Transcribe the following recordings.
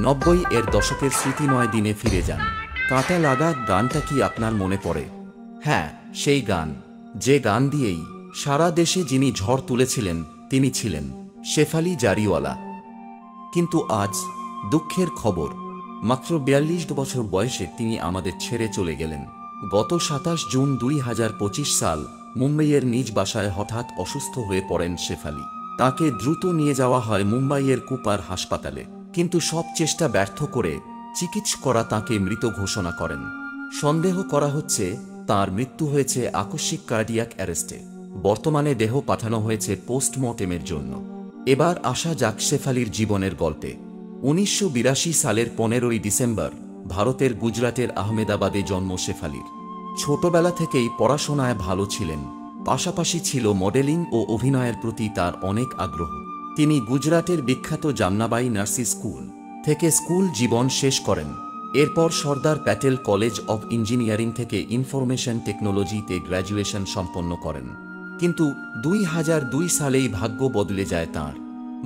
90 এর দশকের স্মৃতিময় দিনে ফিরে যান। কাঁটা লাগা গানটা কি আপনার মনে পড়ে? হ্যাঁ, সেই গান, যে গান দিয়েই সারা দেশে যিনি ঝড় তুলেছিলেন তিনি ছিলেন শেফালি জারিওয়ালা। কিন্তু আজ দুঃখের খবর, মাত্র 42 বছর বয়সে তিনি আমাদের ছেড়ে চলে গেলেন। গত 27 জুন 2025 সাল মুম্বাইয়ের নিজ বাসায় হঠাৎ অসুস্থ হয়ে পড়েন শেফালি। তাকে দ্রুত নিয়ে যাওয়া হয় মুম্বাইয়ের কুপার হাসপাতালে, কিন্তু সব চেষ্টা ব্যর্থ করে চিকিৎসা করা তাকে মৃত ঘোষণা করেন। সন্দেহ করা হচ্ছে তার মৃত্যু হয়েছে আকস্মিক কার্ডিয়াক অ্যারেস্টে। বর্তমানে দেহ পাঠানো হয়েছে পোস্টমর্টেমের জন্য। এবার আসা যাক শেফালির জীবনের গল্পে। 1982 সালের 15 ডিসেম্বর ভারতের গুজরাটের আহমেদাবাদে জন্ম শেফালির। ছোটবেলা থেকেই পড়াশোনায় ভালো ছিলেন, পাশাপাশি ছিল মডেলিং ও অভিনয়ের প্রতি তার অনেক আগ্রহ। তিনি গুজরাটের বিখ্যাত জামনাবাই নার্সি স্কুল থেকে স্কুল জীবন শেষ করেন। এরপর Sardar Patel college of engineering থেকে ইনফরমেশন টেকনোলজিতে গ্র্যাজুয়েশন সম্পন্ন করেন। কিন্তু 2002 সালেই ভাগ্য বদলে যায় তাঁর।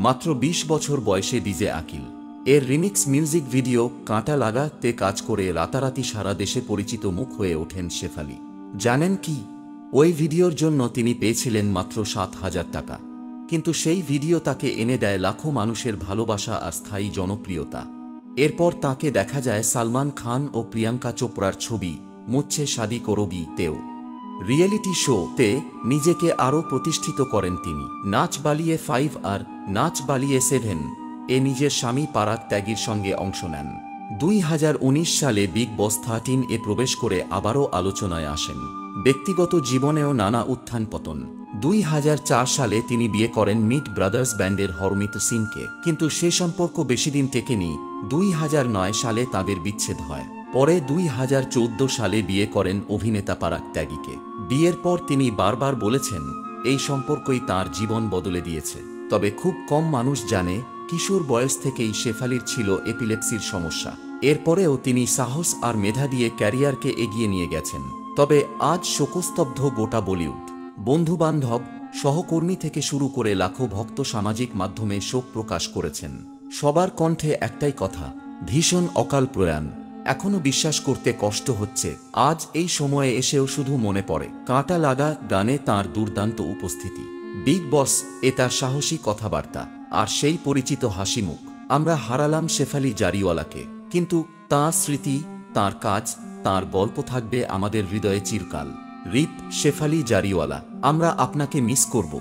মাত্র 20 বছর বয়সে ডিজে আকিল এর রিমিক্স মিউজিক ভিডিও কাঁটা লাগাতে কাজ করে রাতারাতি সারা দেশে পরিচিত মুখ হয়ে ওঠেন শেফালি। জানেন কি, ওই ভিডিওর জন্য তিনি পেয়েছিলেন মাত্র 7,000 টাকা, কিন্তু সেই ভিডিও তাকে এনে দেয় লাখো মানুষের ভালোবাসা আর স্থায়ী জনপ্রিয়তা। এরপর তাকে দেখা যায় সালমান খান ও প্রিয়াঙ্কা চোপড়ার ছবি মুঝসে শাদি করোগি তেও। রিয়েলিটি শোতে নিজেকে আরও প্রতিষ্ঠিত করেন তিনি। নাচ বালিয়ে 5 আর নাচ বালিয়ে 7 এ নিজের স্বামী পারাগ ত্যাগীর সঙ্গে অংশ নেন। 2019 সালে বিগ বস 13 এ প্রবেশ করে আবারও আলোচনায় আসেন। ব্যক্তিগত জীবনেও নানা উত্থান পতন। 2004 সালে তিনি বিয়ে করেন মিট ব্রাদার্স ব্যান্ডের হরমিত সিংকে, কিন্তু সে সম্পর্ক বেশিদিন টেকেনি। 2009 সালে তাদের বিচ্ছেদ হয়। পরে 2014 সালে বিয়ে করেন অভিনেতা পারাগ ত্যাগীকে। বিয়ের পর তিনি বারবার বলেছেন এই সম্পর্কই তার জীবন বদলে দিয়েছে। তবে খুব কম মানুষ জানে কিশোর বয়স থেকেই শেফালির ছিল এপিলেপসির সমস্যা। এরপরেও তিনি সাহস আর মেধা দিয়ে ক্যারিয়ারকে এগিয়ে নিয়ে গেছেন। তবে আজ শোকস্তব্ধ গোটা বলিউড। বন্ধুবান্ধব, সহকর্মী থেকে শুরু করে লাখো ভক্ত সামাজিক মাধ্যমে শোক প্রকাশ করেছেন। সবার কণ্ঠে একটাই কথা, ভীষণ অকাল প্রয়াণ। এখনো বিশ্বাস করতে কষ্ট হচ্ছে, আজ এই সময়ে এসেও শুধু মনে পড়ে কাঁটা লাগা গানে তাঁর দুর্দান্ত উপস্থিতি। বিগ বস এ তার সাহসী কথাবার্তা আর সেই পরিচিত হাসিমুখ। আমরা হারালাম শেফালি জারিওয়ালাকে, কিন্তু তাঁর স্মৃতি, তাঁর কাজ, তাঁর গল্প থাকবে আমাদের হৃদয়ে চিরকাল। রিপ শেফালি জারিওয়ালা, আমরা আপনাকে মিস করব।